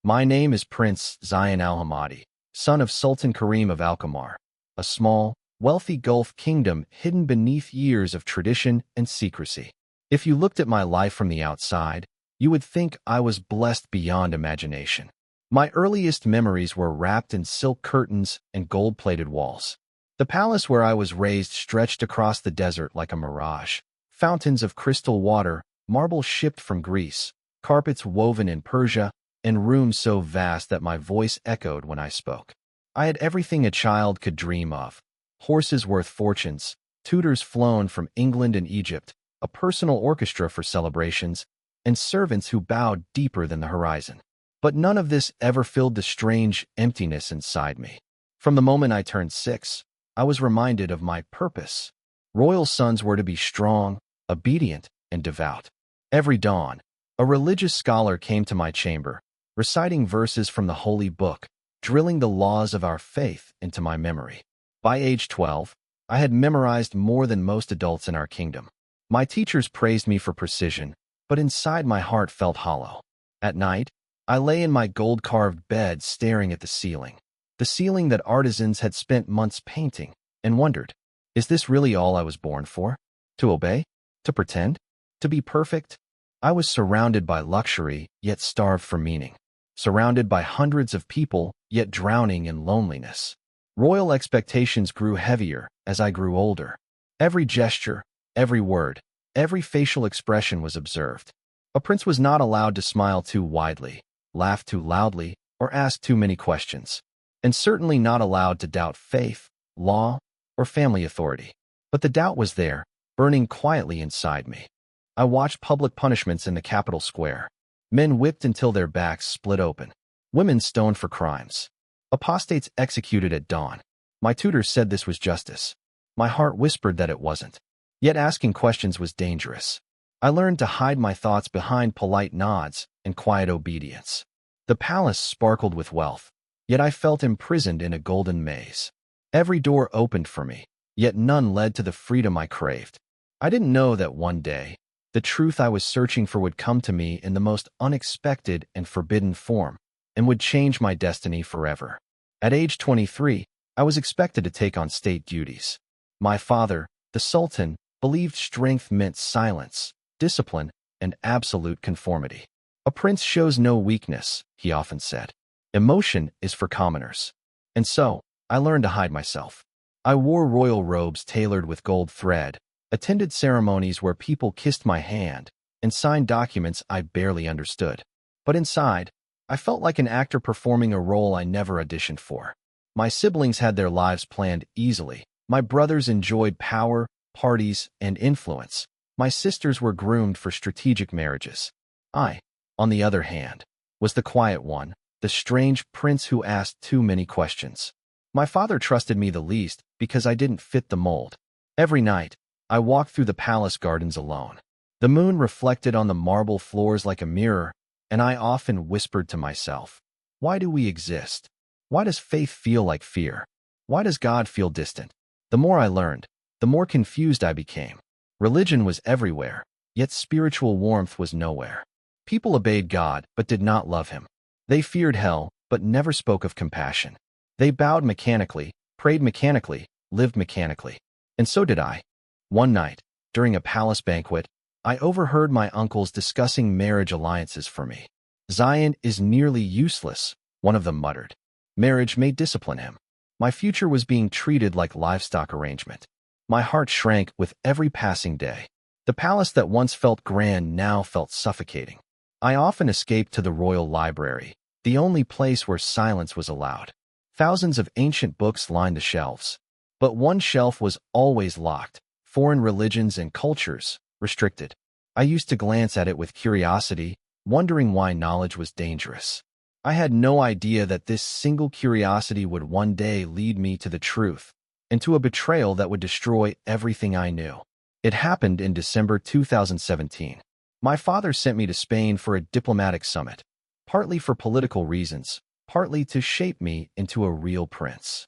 My name is Prince Zayyan Al-Hamadi, son of Sultan Karim of Alkamar, a small, wealthy Gulf kingdom hidden beneath years of tradition and secrecy. If you looked at my life from the outside, you would think I was blessed beyond imagination. My earliest memories were wrapped in silk curtains and gold-plated walls. The palace where I was raised stretched across the desert like a mirage. Fountains of crystal water, marble shipped from Greece, carpets woven in Persia, and rooms so vast that my voice echoed when I spoke. I had everything a child could dream of: horses worth fortunes, tutors flown from England and Egypt, a personal orchestra for celebrations, and servants who bowed deeper than the horizon. But none of this ever filled the strange emptiness inside me. From the moment I turned 6, I was reminded of my purpose. Royal sons were to be strong, obedient, and devout. Every dawn, a religious scholar came to my chamber, reciting verses from the Holy Book, drilling the laws of our faith into my memory. By age 12, I had memorized more than most adults in our kingdom. My teachers praised me for precision, but inside my heart felt hollow. At night, I lay in my gold-carved bed staring at the ceiling that artisans had spent months painting, and wondered, is this really all I was born for? To obey? To pretend? To be perfect? I was surrounded by luxury, yet starved for meaning. Surrounded by hundreds of people, yet drowning in loneliness. Royal expectations grew heavier as I grew older. Every gesture, every word, every facial expression was observed. A prince was not allowed to smile too widely, laugh too loudly, or ask too many questions, and certainly not allowed to doubt faith, law, or family authority. But the doubt was there, burning quietly inside me. I watched public punishments in the capital square. Men whipped until their backs split open. Women stoned for crimes. Apostates executed at dawn. My tutors said this was justice. My heart whispered that it wasn't. Yet asking questions was dangerous. I learned to hide my thoughts behind polite nods and quiet obedience. The palace sparkled with wealth, yet I felt imprisoned in a golden maze. Every door opened for me, yet none led to the freedom I craved. I didn't know that one day, the truth I was searching for would come to me in the most unexpected and forbidden form, and would change my destiny forever. At age 23, I was expected to take on state duties. My father, the Sultan, believed strength meant silence, discipline, and absolute conformity. A prince shows no weakness, he often said. Emotion is for commoners. And so, I learned to hide myself. I wore royal robes tailored with gold thread, attended ceremonies where people kissed my hand, and signed documents I barely understood. But inside, I felt like an actor performing a role I never auditioned for. My siblings had their lives planned easily. My brothers enjoyed power, parties, and influence. My sisters were groomed for strategic marriages. I, on the other hand, was the quiet one, the strange prince who asked too many questions. My father trusted me the least because I didn't fit the mold. Every night, I walked through the palace gardens alone. The moon reflected on the marble floors like a mirror, and I often whispered to myself, why do we exist? Why does faith feel like fear? Why does God feel distant? The more I learned, the more confused I became. Religion was everywhere, yet spiritual warmth was nowhere. People obeyed God but did not love him. They feared hell but never spoke of compassion. They bowed mechanically, prayed mechanically, lived mechanically. And so did I. One night, during a palace banquet, I overheard my uncles discussing marriage alliances for me. Zayyan is nearly useless, one of them muttered. Marriage may discipline him. My future was being treated like livestock arrangement. My heart shrank with every passing day. The palace that once felt grand now felt suffocating. I often escaped to the royal library, the only place where silence was allowed. Thousands of ancient books lined the shelves. But one shelf was always locked: foreign religions and cultures, restricted. I used to glance at it with curiosity, wondering why knowledge was dangerous. I had no idea that this single curiosity would one day lead me to the truth, and to a betrayal that would destroy everything I knew. It happened in December 2017. My father sent me to Spain for a diplomatic summit, partly for political reasons, partly to shape me into a real prince.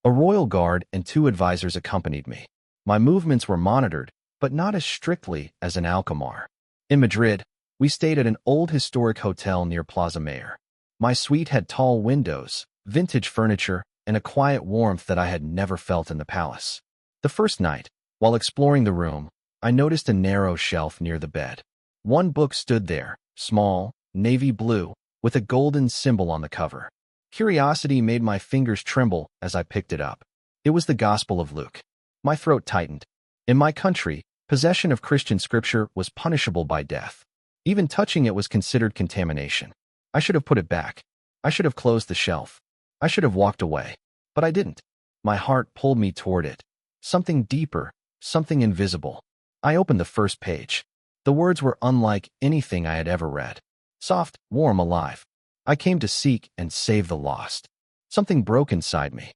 A royal guard and 2 advisors accompanied me. My movements were monitored, but not as strictly as in Alkamar. In Madrid, we stayed at an old historic hotel near Plaza Mayor. My suite had tall windows, vintage furniture, and a quiet warmth that I had never felt in the palace. The first night, while exploring the room, I noticed a narrow shelf near the bed. One book stood there, small, navy blue, with a golden symbol on the cover. Curiosity made my fingers tremble as I picked it up. It was the Gospel of Luke. My throat tightened. In my country, possession of Christian scripture was punishable by death. Even touching it was considered contamination. I should have put it back. I should have closed the shelf. I should have walked away. But I didn't. My heart pulled me toward it. Something deeper, something invisible. I opened the first page. The words were unlike anything I had ever read. Soft, warm, alive. I came to seek and save the lost. Something broke inside me.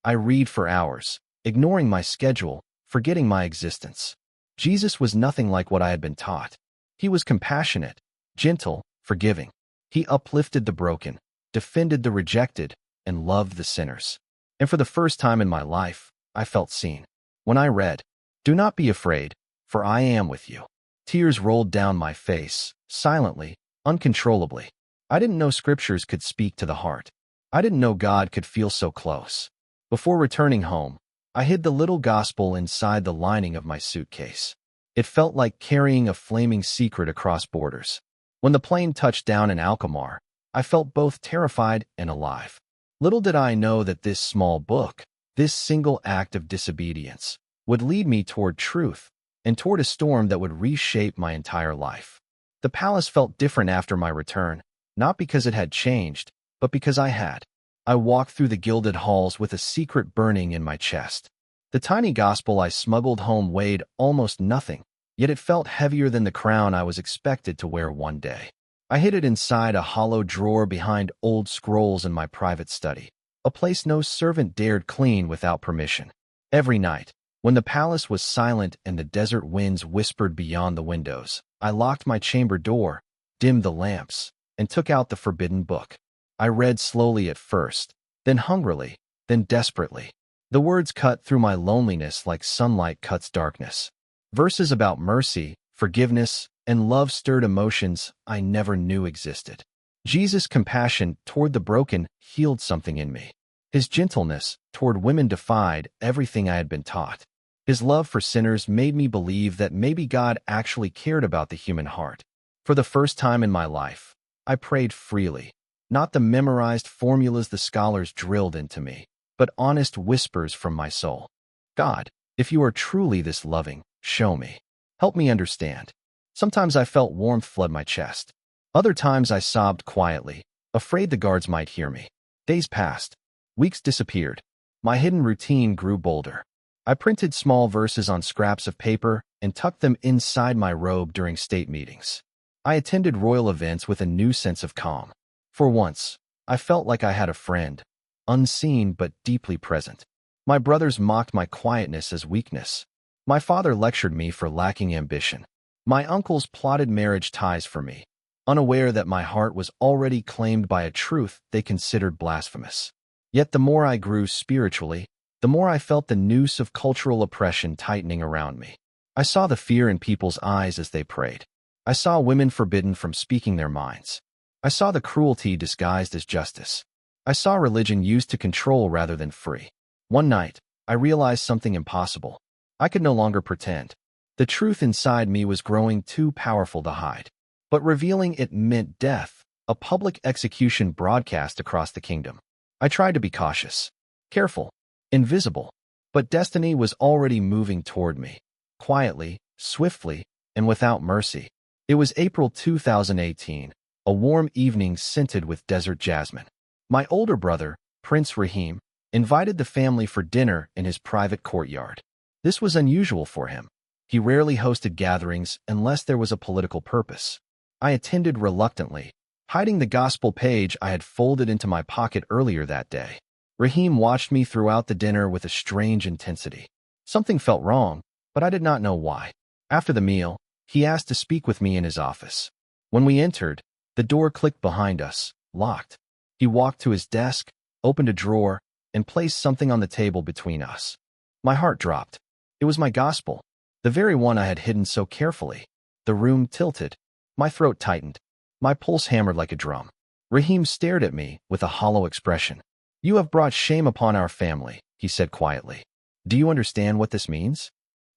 I read for hours, ignoring my schedule, forgetting my existence. Jesus was nothing like what I had been taught. He was compassionate, gentle, forgiving. He uplifted the broken, defended the rejected, and loved the sinners. And for the first time in my life, I felt seen. When I read, "Do not be afraid, for I am with you," tears rolled down my face, silently, uncontrollably. I didn't know scriptures could speak to the heart. I didn't know God could feel so close. Before returning home, I hid the little gospel inside the lining of my suitcase. It felt like carrying a flaming secret across borders. When the plane touched down in Alkmaar, I felt both terrified and alive. Little did I know that this small book, this single act of disobedience, would lead me toward truth and toward a storm that would reshape my entire life. The palace felt different after my return, not because it had changed, but because I had. I walked through the gilded halls with a secret burning in my chest. The tiny gospel I smuggled home weighed almost nothing, yet it felt heavier than the crown I was expected to wear one day. I hid it inside a hollow drawer behind old scrolls in my private study, a place no servant dared clean without permission. Every night, when the palace was silent and the desert winds whispered beyond the windows, I locked my chamber door, dimmed the lamps, and took out the forbidden book. I read slowly at first, then hungrily, then desperately. The words cut through my loneliness like sunlight cuts darkness. Verses about mercy, forgiveness, and love stirred emotions I never knew existed. Jesus' compassion toward the broken healed something in me. His gentleness toward women defied everything I had been taught. His love for sinners made me believe that maybe God actually cared about the human heart. For the first time in my life, I prayed freely, not the memorized formulas the scholars drilled into me, but honest whispers from my soul. God, if you are truly this loving, show me. Help me understand. Sometimes I felt warmth flood my chest. Other times I sobbed quietly, afraid the guards might hear me. Days passed. Weeks disappeared. My hidden routine grew bolder. I printed small verses on scraps of paper and tucked them inside my robe during state meetings. I attended royal events with a new sense of calm. For once, I felt like I had a friend, unseen but deeply present. My brothers mocked my quietness as weakness. My father lectured me for lacking ambition. My uncles plotted marriage ties for me, unaware that my heart was already claimed by a truth they considered blasphemous. Yet the more I grew spiritually, the more I felt the noose of cultural oppression tightening around me. I saw the fear in people's eyes as they prayed. I saw women forbidden from speaking their minds. I saw the cruelty disguised as justice. I saw religion used to control rather than free. One night, I realized something impossible. I could no longer pretend. The truth inside me was growing too powerful to hide. But revealing it meant death, a public execution broadcast across the kingdom. I tried to be cautious, careful, invisible, but destiny was already moving toward me, quietly, swiftly, and without mercy. It was April 2018, a warm evening scented with desert jasmine. My older brother, Prince Rahim, invited the family for dinner in his private courtyard. This was unusual for him. He rarely hosted gatherings unless there was a political purpose. I attended reluctantly, hiding the gospel page I had folded into my pocket earlier that day. Rahim watched me throughout the dinner with a strange intensity. Something felt wrong, but I did not know why. After the meal, he asked to speak with me in his office. When we entered, the door clicked behind us, locked. He walked to his desk, opened a drawer, and placed something on the table between us. My heart dropped. It was my gospel, the very one I had hidden so carefully. The room tilted. My throat tightened. My pulse hammered like a drum. Rahim stared at me with a hollow expression. You have brought shame upon our family, he said quietly. Do you understand what this means?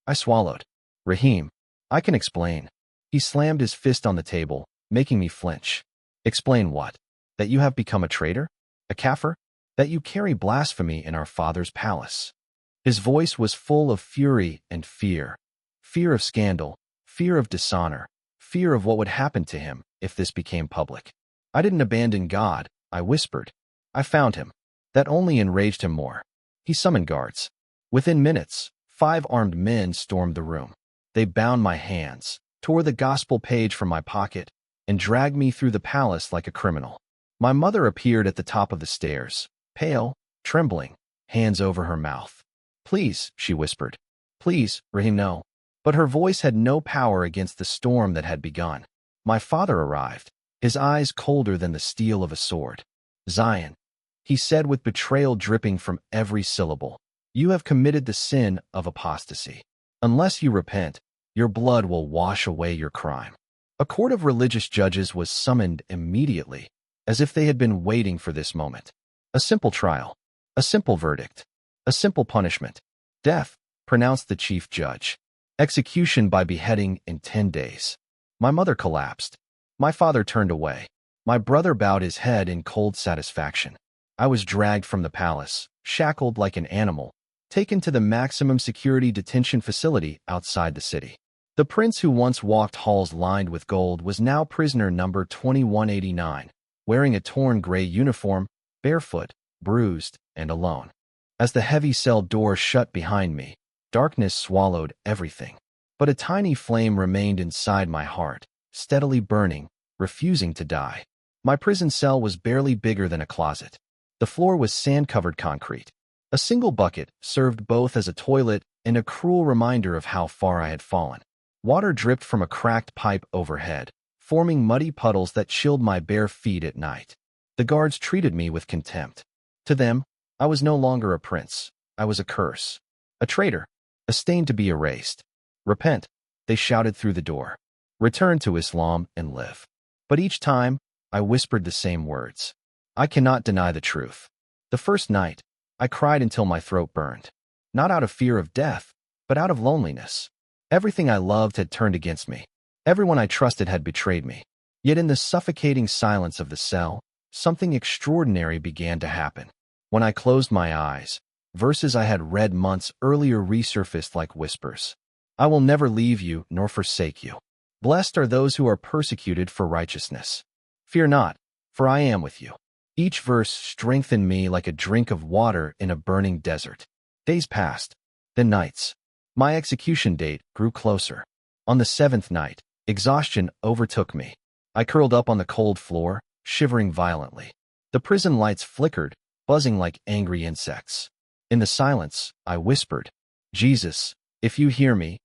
I swallowed. Rahim, I can explain. He slammed his fist on the table, making me flinch. Explain what? That you have become a traitor? A kafir? That you carry blasphemy in our father's palace? His voice was full of fury and fear. Fear of scandal, fear of dishonor, fear of what would happen to him if this became public. I didn't abandon God, I whispered. I found him. That only enraged him more. He summoned guards. Within minutes, 5 armed men stormed the room. They bound my hands, tore the gospel page from my pocket, and dragged me through the palace like a criminal. My mother appeared at the top of the stairs, pale, trembling, hands over her mouth. Please, she whispered. Please, Rahim, no. But her voice had no power against the storm that had begun. My father arrived, his eyes colder than the steel of a sword. Zayyan, he said with betrayal dripping from every syllable, you have committed the sin of apostasy. Unless you repent, your blood will wash away your crime. A court of religious judges was summoned immediately, as if they had been waiting for this moment. A simple trial, a simple verdict, a simple punishment. Death, pronounced the chief judge. Execution by beheading in 10 days. My mother collapsed. My father turned away. My brother bowed his head in cold satisfaction. I was dragged from the palace, shackled like an animal, taken to the maximum security detention facility outside the city. The prince who once walked halls lined with gold was now prisoner number 2189, wearing a torn gray uniform, barefoot, bruised, and alone. As the heavy cell door shut behind me, darkness swallowed everything. But a tiny flame remained inside my heart, steadily burning, refusing to die. My prison cell was barely bigger than a closet. The floor was sand-covered concrete. A single bucket served both as a toilet and a cruel reminder of how far I had fallen. Water dripped from a cracked pipe overhead, forming muddy puddles that chilled my bare feet at night. The guards treated me with contempt. To them, I was no longer a prince. I was a curse. A traitor. A stain to be erased. Repent, they shouted through the door. Return to Islam and live. But each time, I whispered the same words. I cannot deny the truth. The first night, I cried until my throat burned. Not out of fear of death, but out of loneliness. Everything I loved had turned against me. Everyone I trusted had betrayed me. Yet in the suffocating silence of the cell, something extraordinary began to happen. When I closed my eyes, verses I had read months earlier resurfaced like whispers. I will never leave you nor forsake you. Blessed are those who are persecuted for righteousness. Fear not, for I am with you. Each verse strengthened me like a drink of water in a burning desert. Days passed, then nights. My execution date grew closer. On the 7th night, exhaustion overtook me. I curled up on the cold floor, shivering violently. The prison lights flickered, buzzing like angry insects. In the silence, I whispered, Jesus, if you hear me,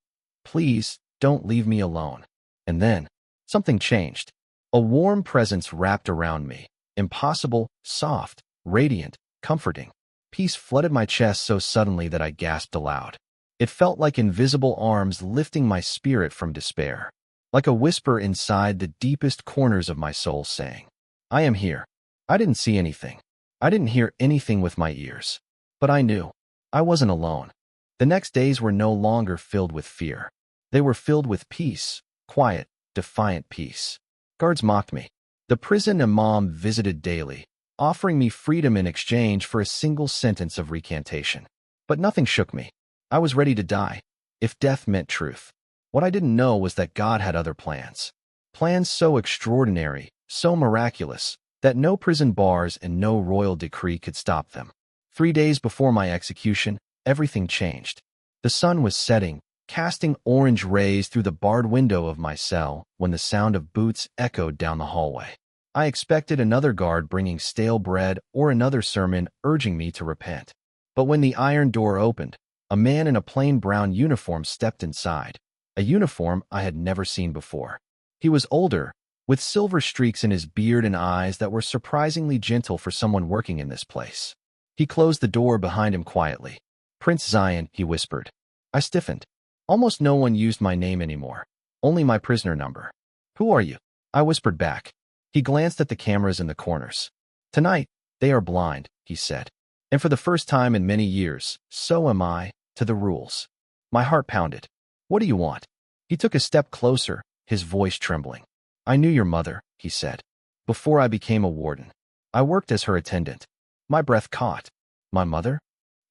please don't leave me alone. And then, something changed. A warm presence wrapped around me. Impossible, soft, radiant, comforting. Peace flooded my chest so suddenly that I gasped aloud. It felt like invisible arms lifting my spirit from despair. Like a whisper inside the deepest corners of my soul saying, I am here. I didn't see anything. I didn't hear anything with my ears. But I knew. I wasn't alone. The next days were no longer filled with fear. They were filled with peace, quiet, defiant peace. Guards mocked me. The prison imam visited daily, offering me freedom in exchange for a single sentence of recantation. But nothing shook me. I was ready to die, if death meant truth. What I didn't know was that God had other plans. Plans so extraordinary, so miraculous, that no prison bars and no royal decree could stop them. 3 days before my execution, everything changed. The sun was setting, casting orange rays through the barred window of my cell when the sound of boots echoed down the hallway. I expected another guard bringing stale bread or another sermon urging me to repent. But when the iron door opened, a man in a plain brown uniform stepped inside, a uniform I had never seen before. He was older, with silver streaks in his beard and eyes that were surprisingly gentle for someone working in this place. He closed the door behind him quietly. Prince Zayyan, he whispered. I stiffened. Almost no one used my name anymore, only my prisoner number. Who are you? I whispered back. He glanced at the cameras in the corners. Tonight, they are blind, he said. And for the first time in many years, so am I, to the rules. My heart pounded. What do you want? He took a step closer, his voice trembling. I knew your mother, he said. Before I became a warden. I worked as her attendant. My breath caught. My mother?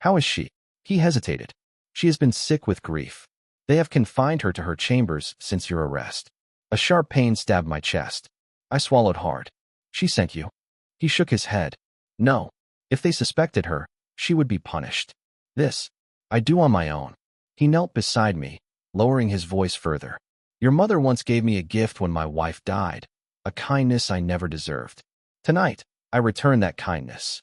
How is she? He hesitated. She has been sick with grief. They have confined her to her chambers since your arrest. A sharp pain stabbed my chest. I swallowed hard. She sent you. He shook his head. No. If they suspected her, she would be punished. This, I do on my own. He knelt beside me, lowering his voice further. Your mother once gave me a gift when my wife died, a kindness I never deserved. Tonight, I return that kindness.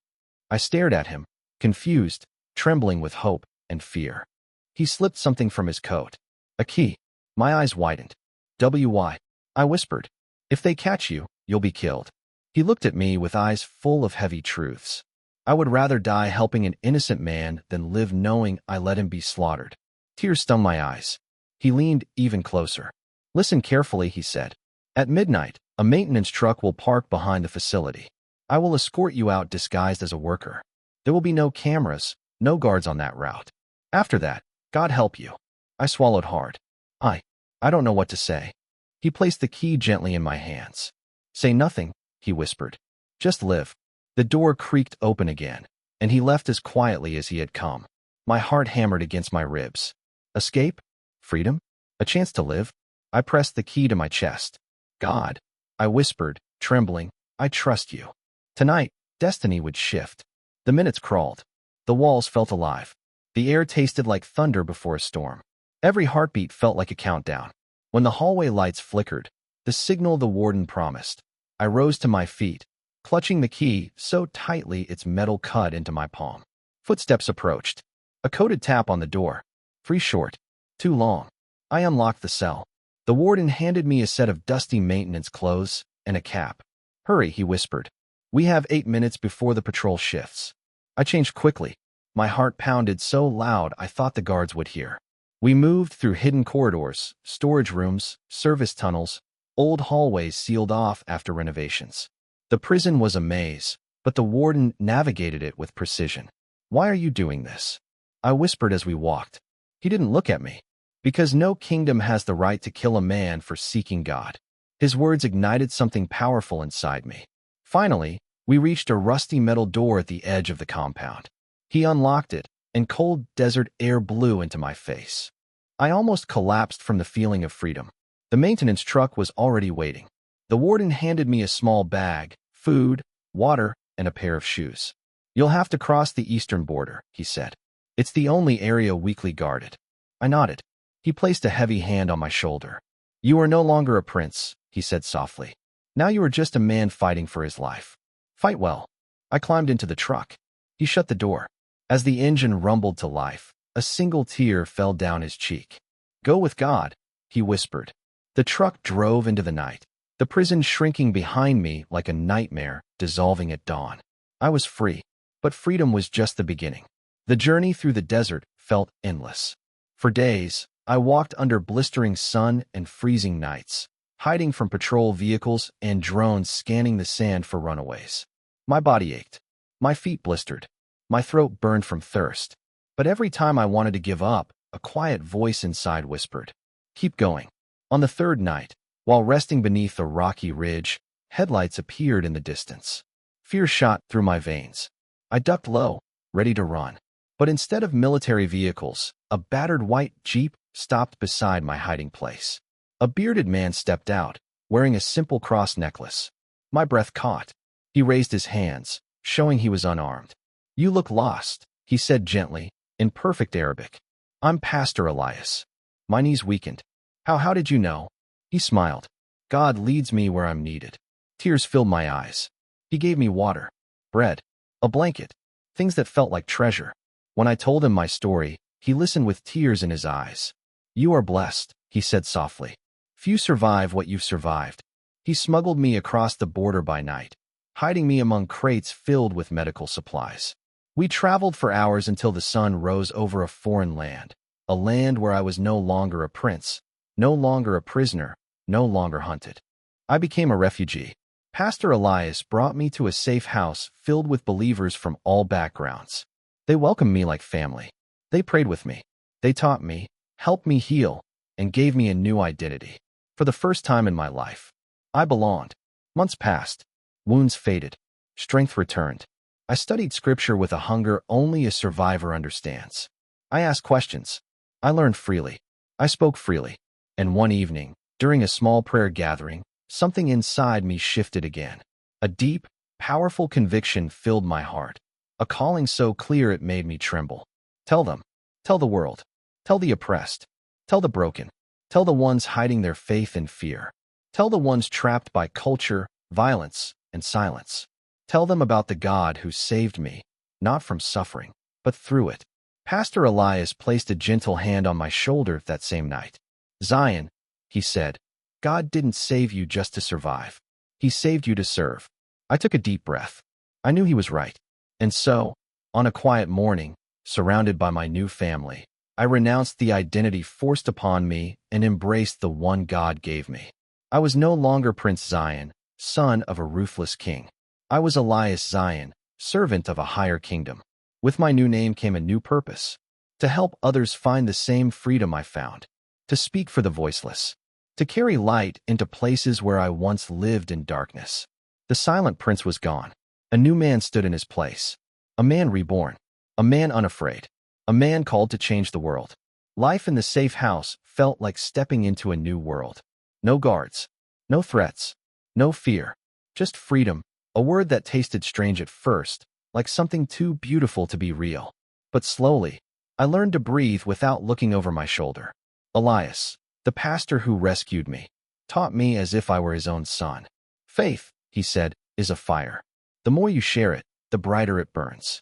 I stared at him, confused, trembling with hope and fear. He slipped something from his coat. A key. My eyes widened. Why? I whispered. If they catch you, you'll be killed. He looked at me with eyes full of heavy truths. I would rather die helping an innocent man than live knowing I let him be slaughtered. Tears stung my eyes. He leaned even closer. Listen carefully, he said. At midnight, a maintenance truck will park behind the facility. I will escort you out disguised as a worker. There will be no cameras, no guards on that route. After that, God help you. I swallowed hard. I don't know what to say. He placed the key gently in my hands. Say nothing, he whispered. Just live. The door creaked open again, and he left as quietly as he had come. My heart hammered against my ribs. Escape? Freedom? A chance to live? I pressed the key to my chest. God, I whispered, trembling, I trust you. Tonight, destiny would shift. The minutes crawled. The walls felt alive. The air tasted like thunder before a storm. Every heartbeat felt like a countdown. When the hallway lights flickered, the signal the warden promised, I rose to my feet, clutching the key so tightly its metal cut into my palm. Footsteps approached. A coded tap on the door. Free short. Too long. I unlocked the cell. The warden handed me a set of dusty maintenance clothes and a cap. Hurry, he whispered. We have 8 minutes before the patrol shifts. I changed quickly. My heart pounded so loud I thought the guards would hear. We moved through hidden corridors, storage rooms, service tunnels, old hallways sealed off after renovations. The prison was a maze, but the warden navigated it with precision. Why are you doing this? I whispered as we walked. He didn't look at me. Because no kingdom has the right to kill a man for seeking God. His words ignited something powerful inside me. Finally, we reached a rusty metal door at the edge of the compound. He unlocked it, and cold desert air blew into my face. I almost collapsed from the feeling of freedom. The maintenance truck was already waiting. The warden handed me a small bag, food, water, and a pair of shoes. You'll have to cross the eastern border, he said. It's the only area weekly guarded. I nodded. He placed a heavy hand on my shoulder. You are no longer a prince, he said softly. Now you are just a man fighting for his life. Fight well. I climbed into the truck. He shut the door. As the engine rumbled to life, a single tear fell down his cheek. Go with God, he whispered. The truck drove into the night, the prison shrinking behind me like a nightmare dissolving at dawn. I was free, but freedom was just the beginning. The journey through the desert felt endless. For days, I walked under blistering sun and freezing nights, hiding from patrol vehicles and drones scanning the sand for runaways. My body ached. My feet blistered. My throat burned from thirst. But every time I wanted to give up, a quiet voice inside whispered, keep going. On the third night, while resting beneath a rocky ridge, headlights appeared in the distance. Fear shot through my veins. I ducked low, ready to run. But instead of military vehicles, a battered white Jeep stopped beside my hiding place. A bearded man stepped out, wearing a simple cross necklace. My breath caught. He raised his hands, showing he was unarmed. You look lost, he said gently, in perfect Arabic. I'm Pastor Elias. My knees weakened. How did you know? He smiled. God leads me where I'm needed. Tears filled my eyes. He gave me water, bread, a blanket, things that felt like treasure. When I told him my story, he listened with tears in his eyes. You are blessed, he said softly. Few survive what you've survived. He smuggled me across the border by night, hiding me among crates filled with medical supplies. We traveled for hours until the sun rose over a foreign land, a land where I was no longer a prince, no longer a prisoner, no longer hunted. I became a refugee, Pastor Elias brought me to a safe house filled with believers from all backgrounds. They welcomed me like family. They prayed with me. They taught me, helped me heal, and gave me a new identity. For the first time in my life, I belonged. Months passed. Wounds faded. Strength returned. I studied scripture with a hunger only a survivor understands. I asked questions. I learned freely. I spoke freely. And one evening, during a small prayer gathering, something inside me shifted again. A deep, powerful conviction filled my heart. A calling so clear it made me tremble. Tell them. Tell the world. Tell the oppressed. Tell the broken. Tell the ones hiding their faith in fear. Tell the ones trapped by culture, violence, and silence. Tell them about the God who saved me, not from suffering, but through it. Pastor Elias placed a gentle hand on my shoulder that same night. Zayyan, he said, God didn't save you just to survive. He saved you to serve. I took a deep breath. I knew he was right. And so, on a quiet morning, surrounded by my new family, I renounced the identity forced upon me and embraced the one God gave me. I was no longer Prince Zayyan, son of a ruthless king. I was Elias Zayyan, servant of a higher kingdom. With my new name came a new purpose: to help others find the same freedom I found, to speak for the voiceless, to carry light into places where I once lived in darkness. The silent prince was gone. A new man stood in his place. A man reborn. A man unafraid. A man called to change the world. Life in the safe house felt like stepping into a new world. No guards. No threats. No fear. Just freedom, a word that tasted strange at first, like something too beautiful to be real. But slowly, I learned to breathe without looking over my shoulder. Elias, the pastor who rescued me, taught me as if I were his own son. Faith, he said, is a fire. The more you share it, the brighter it burns.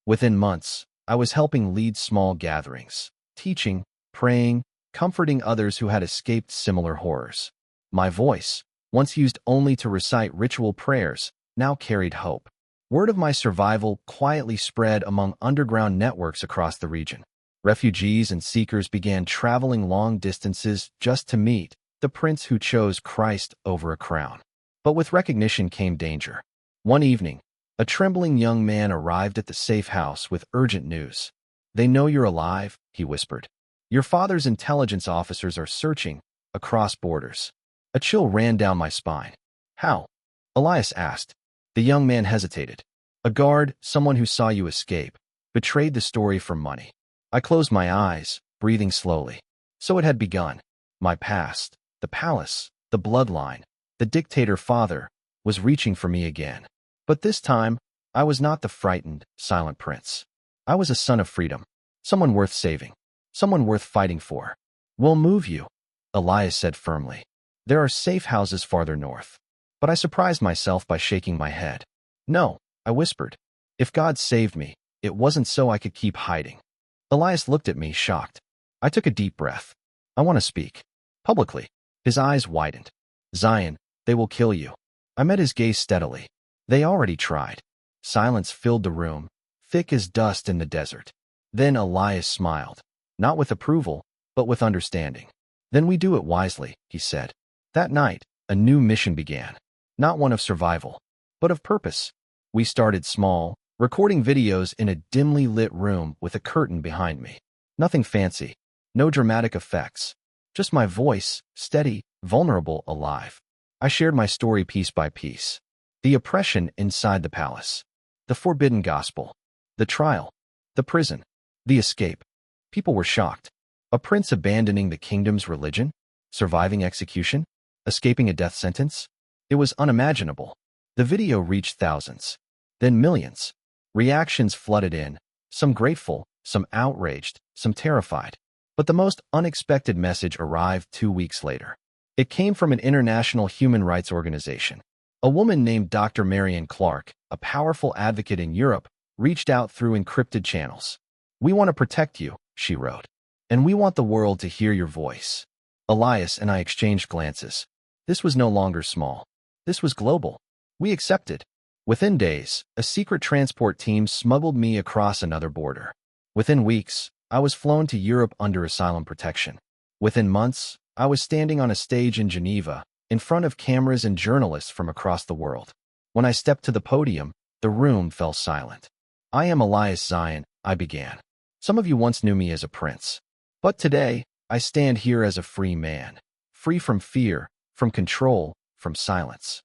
Within months, I was helping lead small gatherings, teaching, praying, comforting others who had escaped similar horrors. My voice, once used only to recite ritual prayers, now carried hope. Word of my survival quietly spread among underground networks across the region. Refugees and seekers began traveling long distances just to meet the prince who chose Christ over a crown. But with recognition came danger. One evening, a trembling young man arrived at the safe house with urgent news. They know you're alive, he whispered. Your father's intelligence officers are searching across borders. A chill ran down my spine. How? Elias asked. The young man hesitated. A guard, someone who saw you escape, betrayed the story for money. I closed my eyes, breathing slowly. So it had begun. My past, the palace, the bloodline, the dictator father, was reaching for me again. But this time, I was not the frightened, silent prince. I was a son of freedom, someone worth saving, someone worth fighting for. We'll move you, Elias said firmly. There are safe houses farther north. But I surprised myself by shaking my head. No, I whispered. If God saved me, it wasn't so I could keep hiding. Elias looked at me, shocked. I took a deep breath. I want to speak. Publicly. His eyes widened. Zayyan, they will kill you. I met his gaze steadily. They already tried. Silence filled the room, thick as dust in the desert. Then Elias smiled. Not with approval, but with understanding. Then we do it wisely, he said. That night, a new mission began. Not one of survival, but of purpose. We started small, recording videos in a dimly lit room with a curtain behind me. Nothing fancy, no dramatic effects. Just my voice, steady, vulnerable, alive. I shared my story piece by piece. The oppression inside the palace. The forbidden gospel. The trial. The prison. The escape. People were shocked. A prince abandoning the kingdom's religion? Surviving execution? Escaping a death sentence? It was unimaginable. The video reached thousands. Then millions. Reactions flooded in, some grateful, some outraged, some terrified. But the most unexpected message arrived 2 weeks later. It came from an international human rights organization. A woman named Dr. Marianne Clark, a powerful advocate in Europe, reached out through encrypted channels. We want to protect you, she wrote. And we want the world to hear your voice. Elias and I exchanged glances. This was no longer small. This was global. We accepted. Within days, a secret transport team smuggled me across another border. Within weeks, I was flown to Europe under asylum protection. Within months, I was standing on a stage in Geneva, in front of cameras and journalists from across the world. When I stepped to the podium, the room fell silent. "I am Elias Zayyan," I began. "Some of you once knew me as a prince. But today, I stand here as a free man, free from fear, from control, from silence."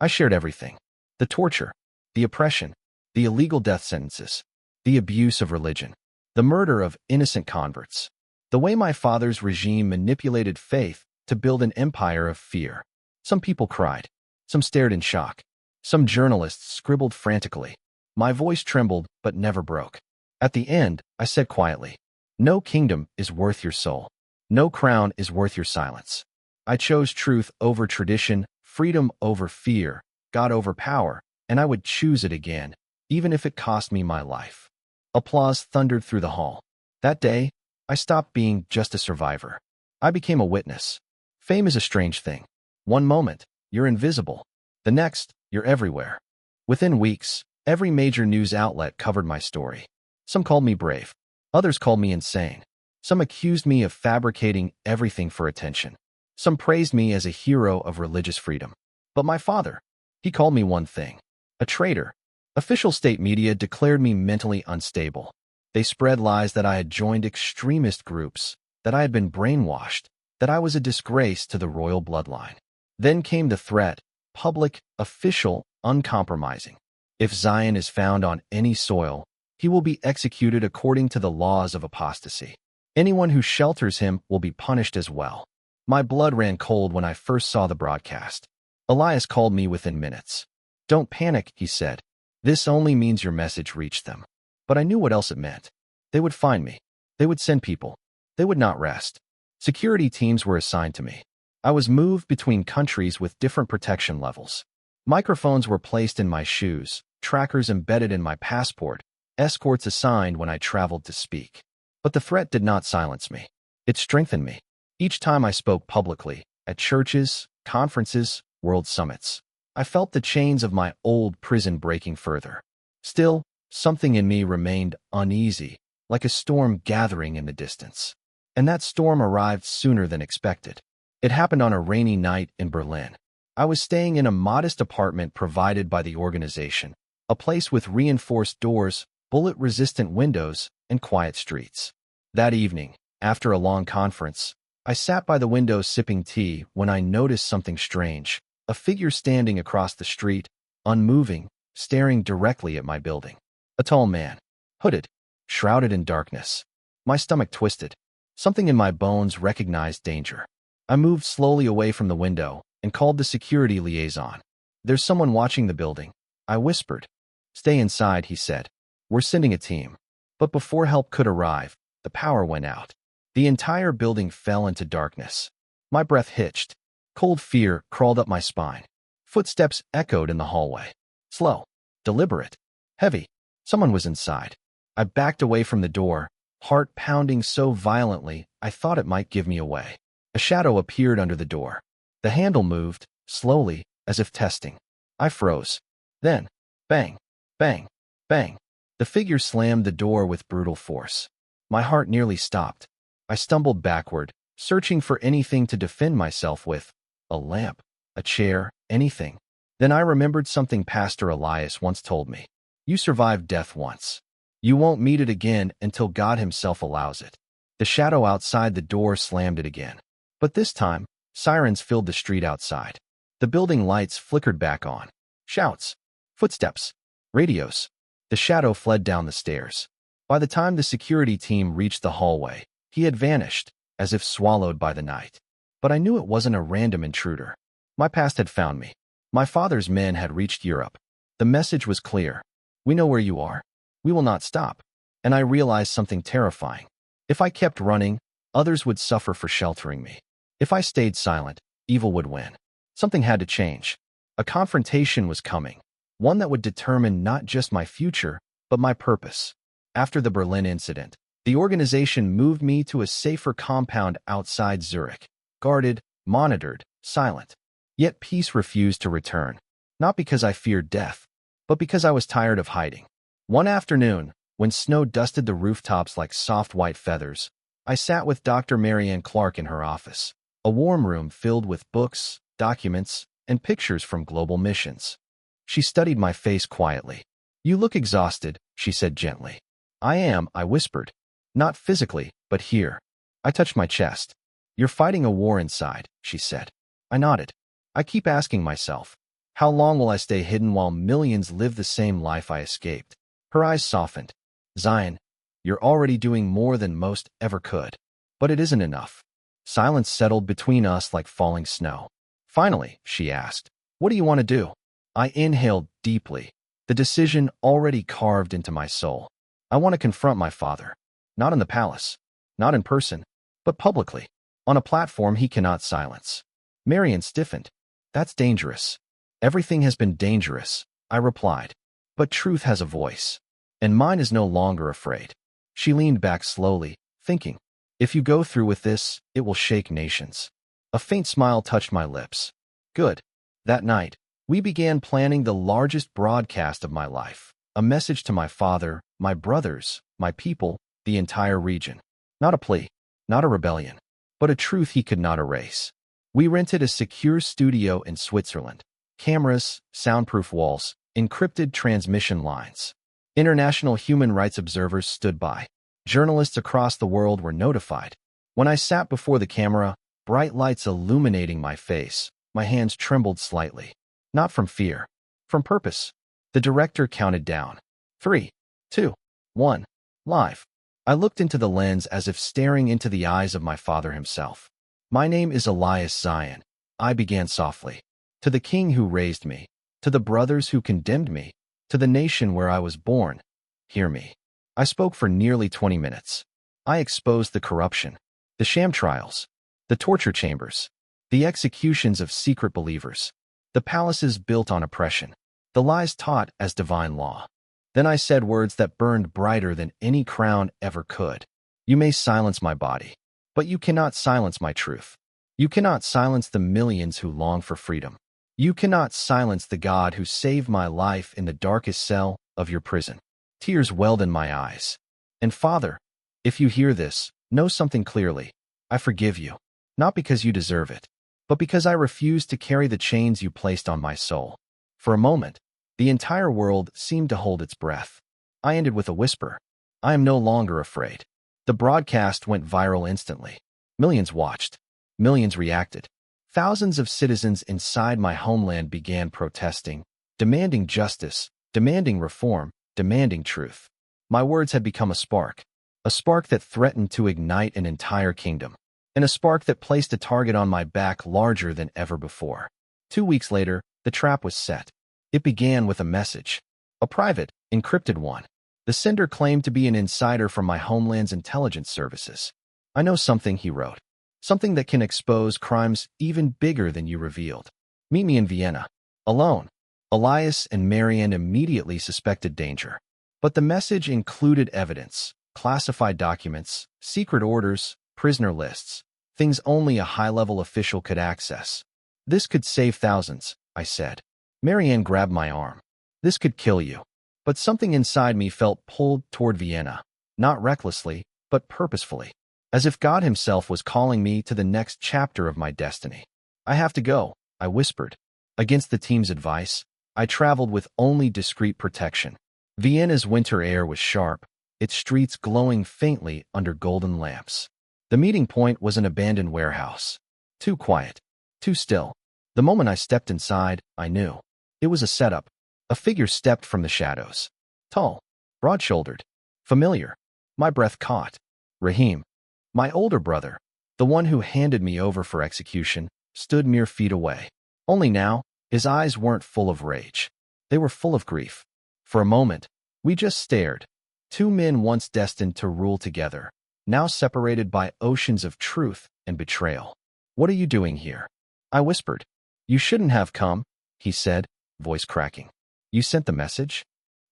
I shared everything. The torture, the oppression, the illegal death sentences, the abuse of religion, the murder of innocent converts, the way my father's regime manipulated faith to build an empire of fear. Some people cried. Some stared in shock. Some journalists scribbled frantically. My voice trembled but never broke. At the end, I said quietly, "No kingdom is worth your soul. No crown is worth your silence." I chose truth over tradition, freedom over fear, God over power, and I would choose it again, even if it cost me my life. Applause thundered through the hall. That day, I stopped being just a survivor. I became a witness. Fame is a strange thing. One moment, you're invisible. The next, you're everywhere. Within weeks, every major news outlet covered my story. Some called me brave. Others called me insane. Some accused me of fabricating everything for attention. Some praised me as a hero of religious freedom. But my father, he called me one thing: a traitor. Official state media declared me mentally unstable. They spread lies that I had joined extremist groups, that I had been brainwashed, that I was a disgrace to the royal bloodline. Then came the threat, public, official, uncompromising. If Zayyan is found on any soil, he will be executed according to the laws of apostasy. Anyone who shelters him will be punished as well. My blood ran cold when I first saw the broadcast. Elias called me within minutes. "Don't panic," he said. "This only means your message reached them." But I knew what else it meant. They would find me. They would send people. They would not rest. Security teams were assigned to me. I was moved between countries with different protection levels. Microphones were placed in my shoes, trackers embedded in my passport, escorts assigned when I traveled to speak. But the threat did not silence me. It strengthened me. Each time I spoke publicly, at churches, conferences, world summits, I felt the chains of my old prison breaking further. Still, something in me remained uneasy, like a storm gathering in the distance. And that storm arrived sooner than expected. It happened on a rainy night in Berlin. I was staying in a modest apartment provided by the organization, a place with reinforced doors, bullet-resistant windows, and quiet streets. That evening, after a long conference, I sat by the window sipping tea when I noticed something strange: a figure standing across the street, unmoving, staring directly at my building. A tall man, hooded, shrouded in darkness. My stomach twisted. Something in my bones recognized danger. I moved slowly away from the window and called the security liaison. "There's someone watching the building," I whispered. "Stay inside," he said. "We're sending a team." But before help could arrive, the power went out. The entire building fell into darkness. My breath hitched. Cold fear crawled up my spine. Footsteps echoed in the hallway. Slow, deliberate, heavy. Someone was inside. I backed away from the door, heart pounding so violently I thought it might give me away. A shadow appeared under the door. The handle moved, slowly, as if testing. I froze. Then, bang, bang, bang. The figure slammed the door with brutal force. My heart nearly stopped. I stumbled backward, searching for anything to defend myself with. A lamp, a chair, anything. Then I remembered something Pastor Elias once told me. You survived death once. You won't meet it again until God himself allows it. The shadow outside the door slammed it again. But this time, sirens filled the street outside. The building lights flickered back on. Shouts, footsteps, radios. The shadow fled down the stairs. By the time the security team reached the hallway, he had vanished, as if swallowed by the night. But I knew it wasn't a random intruder. My past had found me. My father's men had reached Europe. The message was clear. We know where you are. We will not stop. And I realized something terrifying. If I kept running, others would suffer for sheltering me. If I stayed silent, evil would win. Something had to change. A confrontation was coming. One that would determine not just my future, but my purpose. After the Berlin incident, the organization moved me to a safer compound outside Zurich. Guarded, monitored, silent. Yet peace refused to return. Not because I feared death, but because I was tired of hiding. One afternoon, when snow dusted the rooftops like soft white feathers, I sat with Dr. Marianne Clark in her office. A warm room filled with books, documents, and pictures from global missions. She studied my face quietly. "You look exhausted," she said gently. "I am," I whispered. "Not physically, but here." I touched my chest. "You're fighting a war inside," she said. I nodded. "I keep asking myself, how long will I stay hidden while millions live the same life I escaped?" Her eyes softened. "Zayyan, you're already doing more than most ever could. But it isn't enough." Silence settled between us like falling snow. Finally, she asked, "What do you want to do?" I inhaled deeply, the decision already carved into my soul. "I want to confront my father. Not in the palace, not in person, but publicly, on a platform he cannot silence." Marian stiffened. "That's dangerous." "Everything has been dangerous," I replied. "But truth has a voice, and mine is no longer afraid." She leaned back slowly, thinking, "If you go through with this, it will shake nations." A faint smile touched my lips. "Good." That night, we began planning the largest broadcast of my life, a message to my father, my brothers, my people, the entire region. Not a plea, not a rebellion, but a truth he could not erase. We rented a secure studio in Switzerland. Cameras, soundproof walls, encrypted transmission lines. International human rights observers stood by. Journalists across the world were notified. When I sat before the camera, bright lights illuminating my face, my hands trembled slightly. Not from fear, from purpose. The director counted down. 3, 2, 1, live. I looked into the lens as if staring into the eyes of my father himself. "My name is Elias Zayyan," I began softly. "To the king who raised me, to the brothers who condemned me, to the nation where I was born, hear me." I spoke for nearly 20 minutes. I exposed the corruption, the sham trials, the torture chambers, the executions of secret believers, the palaces built on oppression, the lies taught as divine law. Then I said words that burned brighter than any crown ever could. "You may silence my body, but you cannot silence my truth. You cannot silence the millions who long for freedom. You cannot silence the God who saved my life in the darkest cell of your prison." Tears welled in my eyes. "And Father, if you hear this, know something clearly. I forgive you, not because you deserve it, but because I refuse to carry the chains you placed on my soul." For a moment, the entire world seemed to hold its breath. I ended with a whisper. "I am no longer afraid." The broadcast went viral instantly. Millions watched. Millions reacted. Thousands of citizens inside my homeland began protesting, demanding justice, demanding reform, demanding truth. My words had become a spark that threatened to ignite an entire kingdom, and a spark that placed a target on my back larger than ever before. 2 weeks later, the trap was set. It began with a message, a private, encrypted one. The sender claimed to be an insider from my homeland's intelligence services. "I know something," he wrote. "Something that can expose crimes even bigger than you revealed. Meet me in Vienna." Alone. Elias and Marian immediately suspected danger. But the message included evidence, classified documents, secret orders, prisoner lists, things only a high-level official could access. "This could save thousands," I said. Marian grabbed my arm. "This could kill you." But something inside me felt pulled toward Vienna, not recklessly, but purposefully, as if God himself was calling me to the next chapter of my destiny. "I have to go," I whispered. Against the team's advice, I traveled with only discreet protection. Vienna's winter air was sharp, its streets glowing faintly under golden lamps. The meeting point was an abandoned warehouse. Too quiet, too still. The moment I stepped inside, I knew. It was a setup. A figure stepped from the shadows. Tall, broad-shouldered, familiar. My breath caught. Rahim, my older brother, the one who handed me over for execution, stood mere feet away. Only now, his eyes weren't full of rage. They were full of grief. For a moment, we just stared. Two men once destined to rule together, now separated by oceans of truth and betrayal. "What are you doing here?" I whispered. "You shouldn't have come," he said, voice cracking. "You sent the message?"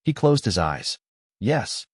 He closed his eyes. "Yes.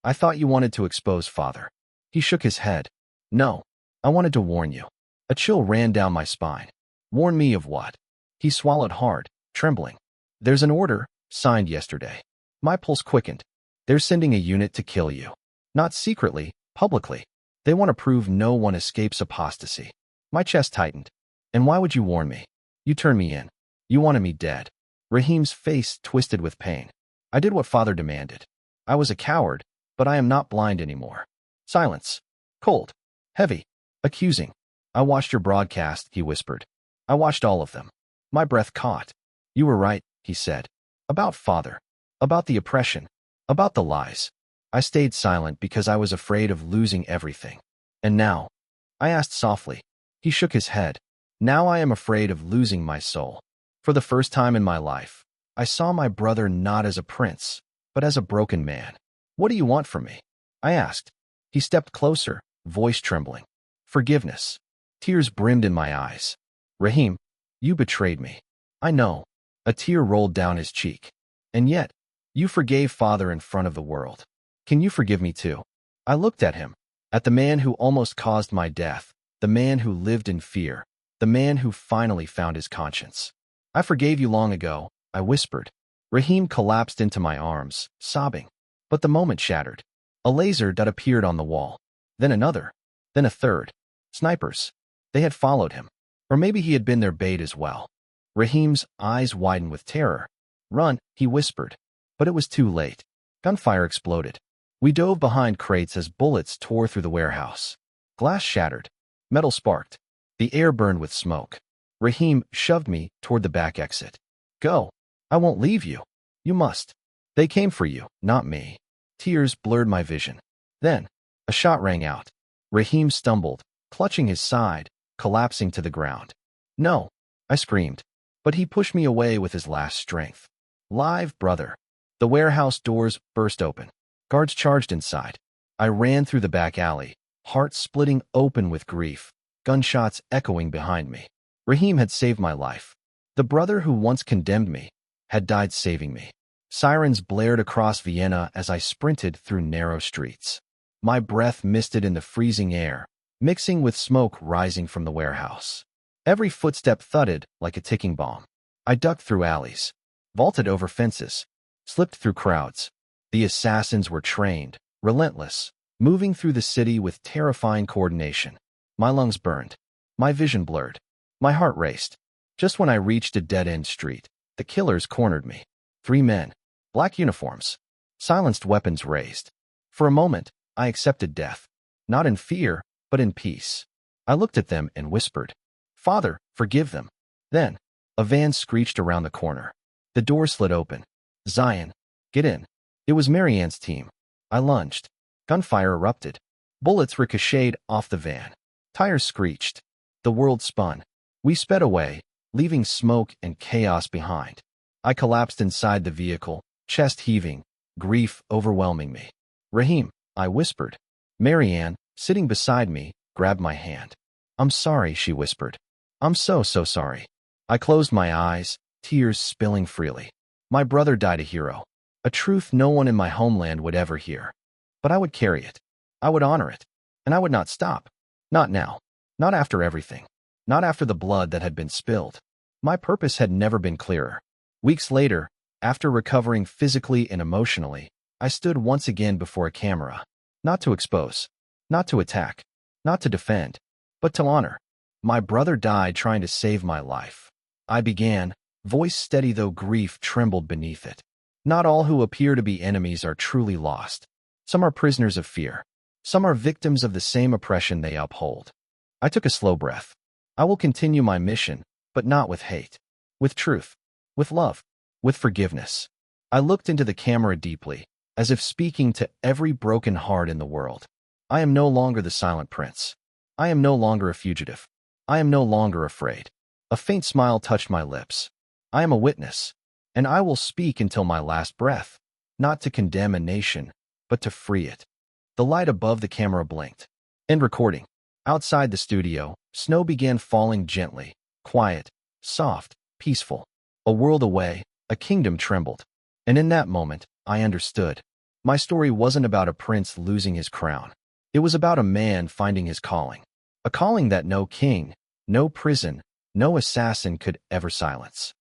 I thought you wanted to expose Father." He shook his head. "No. I wanted to warn you." A chill ran down my spine. "Warn me of what?" He swallowed hard, trembling. "There's an order, signed yesterday." My pulse quickened. "They're sending a unit to kill you. Not secretly, publicly. They want to prove no one escapes apostasy." My chest tightened. "And why would you warn me?" You turned me in. You wanted me dead. Rahim's face twisted with pain. I did what father demanded. I was a coward, but I am not blind anymore. Silence. Cold. Heavy. Accusing. I watched your broadcast, he whispered. I watched all of them. My breath caught. You were right, he said. About father. About the oppression. About the lies. I stayed silent because I was afraid of losing everything. And now? I asked softly. He shook his head. Now I am afraid of losing my soul. For the first time in my life, I saw my brother not as a prince, but as a broken man. What do you want from me? I asked. He stepped closer, voice trembling. Forgiveness. Tears brimmed in my eyes. Rahim, you betrayed me. I know. A tear rolled down his cheek. And yet, you forgave father in front of the world. Can you forgive me too? I looked at him, at the man who almost caused my death, the man who lived in fear, the man who finally found his conscience. I forgave you long ago, I whispered. Rahim collapsed into my arms, sobbing. But the moment shattered. A laser dot appeared on the wall. Then another. Then a third. Snipers. They had followed him. Or maybe he had been their bait as well. Rahim's eyes widened with terror. Run, he whispered. But it was too late. Gunfire exploded. We dove behind crates as bullets tore through the warehouse. Glass shattered. Metal sparked. The air burned with smoke. Rahim shoved me toward the back exit. Go. I won't leave you. You must. They came for you, not me. Tears blurred my vision. Then, a shot rang out. Rahim stumbled, clutching his side, collapsing to the ground. No, I screamed. But he pushed me away with his last strength. Live, brother. The warehouse doors burst open. Guards charged inside. I ran through the back alley, heart splitting open with grief, gunshots echoing behind me. Rahim had saved my life. The brother who once condemned me had died saving me. Sirens blared across Vienna as I sprinted through narrow streets. My breath misted in the freezing air, mixing with smoke rising from the warehouse. Every footstep thudded like a ticking bomb. I ducked through alleys, vaulted over fences, slipped through crowds. The assassins were trained, relentless, moving through the city with terrifying coordination. My lungs burned. My vision blurred. My heart raced. Just when I reached a dead-end street, the killers cornered me. 3 men, black uniforms, silenced weapons raised. For a moment, I accepted death, not in fear, but in peace. I looked at them and whispered, Father, forgive them. Then, a van screeched around the corner. The door slid open. Zayyan, get in. It was Marianne's team. I lunged. Gunfire erupted. Bullets ricocheted off the van. Tires screeched. The world spun. We sped away, leaving smoke and chaos behind. I collapsed inside the vehicle, chest heaving, grief overwhelming me. Rahim, I whispered. Marianne, sitting beside me, grabbed my hand. I'm sorry, she whispered. I'm so sorry. I closed my eyes, tears spilling freely. My brother died a hero, a truth no one in my homeland would ever hear. But I would carry it. I would honor it. And I would not stop. Not now. Not after everything. Not after the blood that had been spilled. My purpose had never been clearer. Weeks later, after recovering physically and emotionally, I stood once again before a camera. Not to expose. Not to attack. Not to defend. But to honor. My brother died trying to save my life. I began, voice steady though grief trembled beneath it. Not all who appear to be enemies are truly lost. Some are prisoners of fear. Some are victims of the same oppression they uphold. I took a slow breath. I will continue my mission, but not with hate. With truth. With love. With forgiveness. I looked into the camera deeply, as if speaking to every broken heart in the world. I am no longer the silent prince. I am no longer a fugitive. I am no longer afraid. A faint smile touched my lips. I am a witness, and I will speak until my last breath, not to condemn a nation, but to free it. The light above the camera blinked. End recording. Outside the studio, snow began falling gently, quiet, soft, peaceful. A world away, a kingdom trembled. And in that moment, I understood. My story wasn't about a prince losing his crown. It was about a man finding his calling. A calling that no king, no prison, no assassin could ever silence.